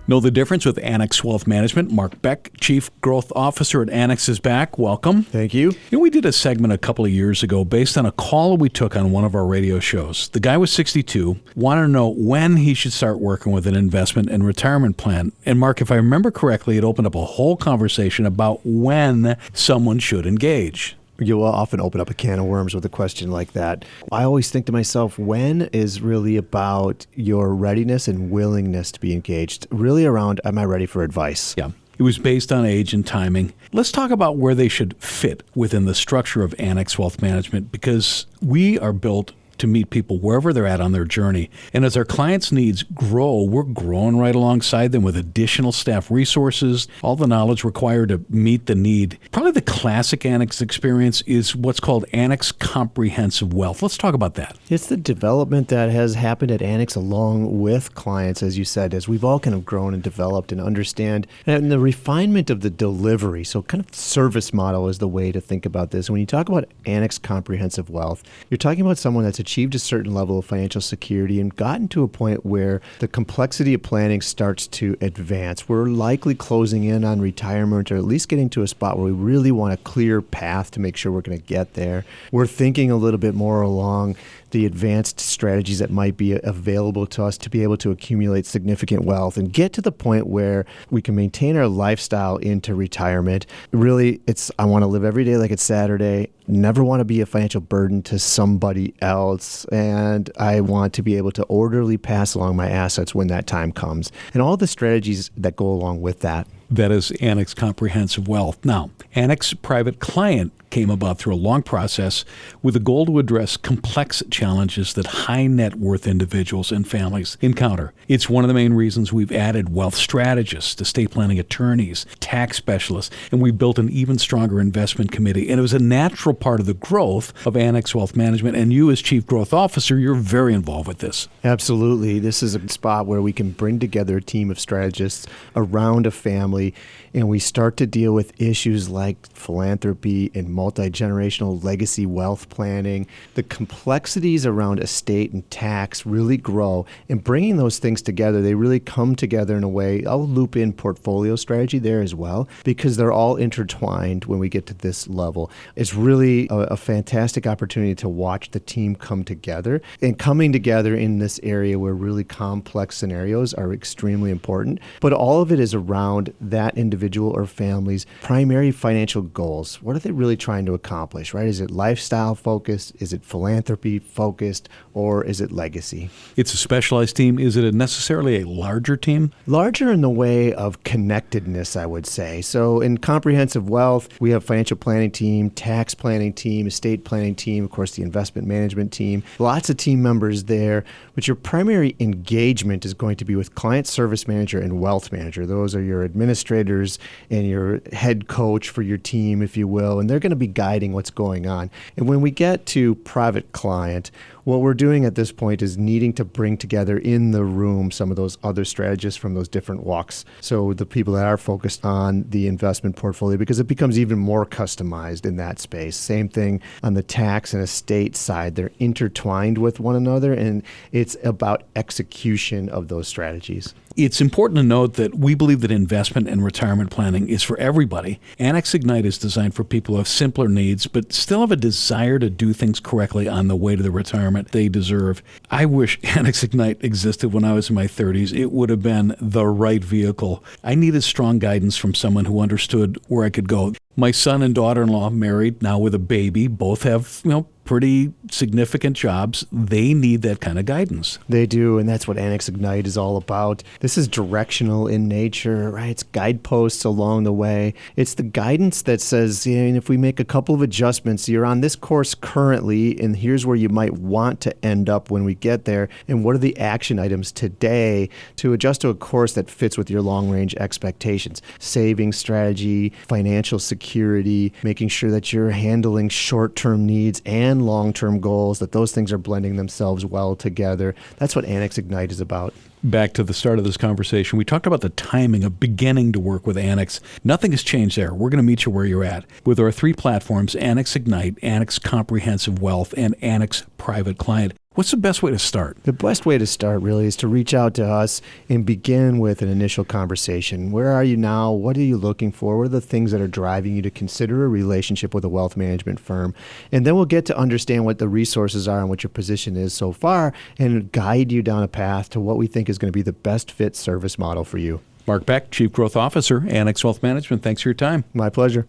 Know the difference with Annex Wealth Management. Mark Beck, Chief Growth Officer at Annex, is back. Welcome. Thank you. We did a segment a couple of years ago based on a call we took on one of our radio shows. The guy was 62, wanted to know when he should start working with an investment and retirement plan. And Mark, if I remember correctly, it opened up a whole conversation about when someone should engage. You'll often open up a can of worms with a question like that. I always think to myself, when is really about your readiness and willingness to be engaged? Really around, am I ready for advice? Yeah. It was based on age and timing. Let's talk about where they should fit within the structure of Annex Wealth Management, because we are built to meet people wherever they're at on their journey. And as our clients' needs grow, we're growing right alongside them with additional staff resources, all the knowledge required to meet the need. Probably the classic Annex experience is what's called Annex Comprehensive Wealth. Let's talk about that. It's the development that has happened at Annex along with clients, as you said, as we've all kind of grown and developed and understand, and the refinement of the delivery. So kind of service model is the way to think about this. When you talk about Annex Comprehensive Wealth, you're talking about someone that's achieved a certain level of financial security and gotten to a point where the complexity of planning starts to advance. We're likely closing in on retirement, or at least getting to a spot where we really want a clear path to make sure we're going to get there. We're thinking a little bit more along the advanced strategies that might be available to us to be able to accumulate significant wealth and get to the point where we can maintain our lifestyle into retirement. Really, I want to live every day like it's Saturday, never want to be a financial burden to somebody else, and I want to be able to orderly pass along my assets when that time comes, and all the strategies that go along with that. That is Annex Comprehensive Wealth. Now, Annex Private Client came about through a long process with a goal to address complex challenges that high net worth individuals and families encounter. It's one of the main reasons we've added wealth strategists, estate planning attorneys, tax specialists, and we built an even stronger investment committee. And it was a natural part of the growth of Annex Wealth Management. And you, as Chief Growth Officer, you're very involved with this. Absolutely. This is a spot where we can bring together a team of strategists around a family, and we start to deal with issues like philanthropy and multi-generational legacy wealth planning. The complexities around estate and tax really grow, and bringing those things together, they really come together in a way. I'll loop in portfolio strategy there as well, because they're all intertwined when we get to this level. It's really a fantastic opportunity to watch the team come together, and coming together in this area where really complex scenarios are extremely important. But all of it is around that individual or family's primary financial goals. What are they really trying to accomplish, right? Is it lifestyle focused? Is it philanthropy focused? Or is it legacy? It's a specialized team. Is it necessarily a larger team? Larger in the way of connectedness, I would say. So in Comprehensive Wealth, we have financial planning team, tax planning team, estate planning team, of course, the investment management team. Lots of team members there, but your primary engagement is going to be with client service manager and wealth manager. Those are your administrators and your head coach for your team, if you will, and they're going to be guiding what's going on. And when we get to private client, what we're doing at this point is needing to bring together in the room some of those other strategists from those different walks. So the people that are focused on the investment portfolio, because it becomes even more customized in that space. Same thing on the tax and estate side. They're intertwined with one another, and it's about execution of those strategies. It's important to note that we believe that investment and retirement planning is for everybody. Annex Ignite is designed for people who have simpler needs, but still have a desire to do things correctly on the way to the retirement they deserve. I wish Annex Ignite existed when I was in my 30s. It would have been the right vehicle. I needed strong guidance from someone who understood where I could go. My son and daughter-in-law, married, now with a baby, both have, pretty significant jobs. They need that kind of guidance. They do, and that's what Annex Ignite is all about. This is directional in nature, right? It's guideposts along the way. It's the guidance that says, if we make a couple of adjustments, you're on this course currently, and here's where you might want to end up when we get there, and what are the action items today to adjust to a course that fits with your long-range expectations? Saving strategy, financial security, making sure that you're handling short-term needs and long-term goals, that those things are blending themselves well together. That's what Annex Ignite is about. Back to the start of this conversation, we talked about the timing of beginning to work with Annex. Nothing has changed there. We're going to meet you where you're at. With our three platforms, Annex Ignite, Annex Comprehensive Wealth, and Annex Private Client, What's the best way to start? The best way to start really is to reach out to us and begin with an initial conversation. Where are you now? What are you looking for? What are the things that are driving you to consider a relationship with a wealth management firm? And then we'll get to understand what the resources are and what your position is so far and guide you down a path to what we think is going to be the best fit service model for you. Mark Beck, Chief Growth Officer, Annex Wealth Management. Thanks for your time. My pleasure.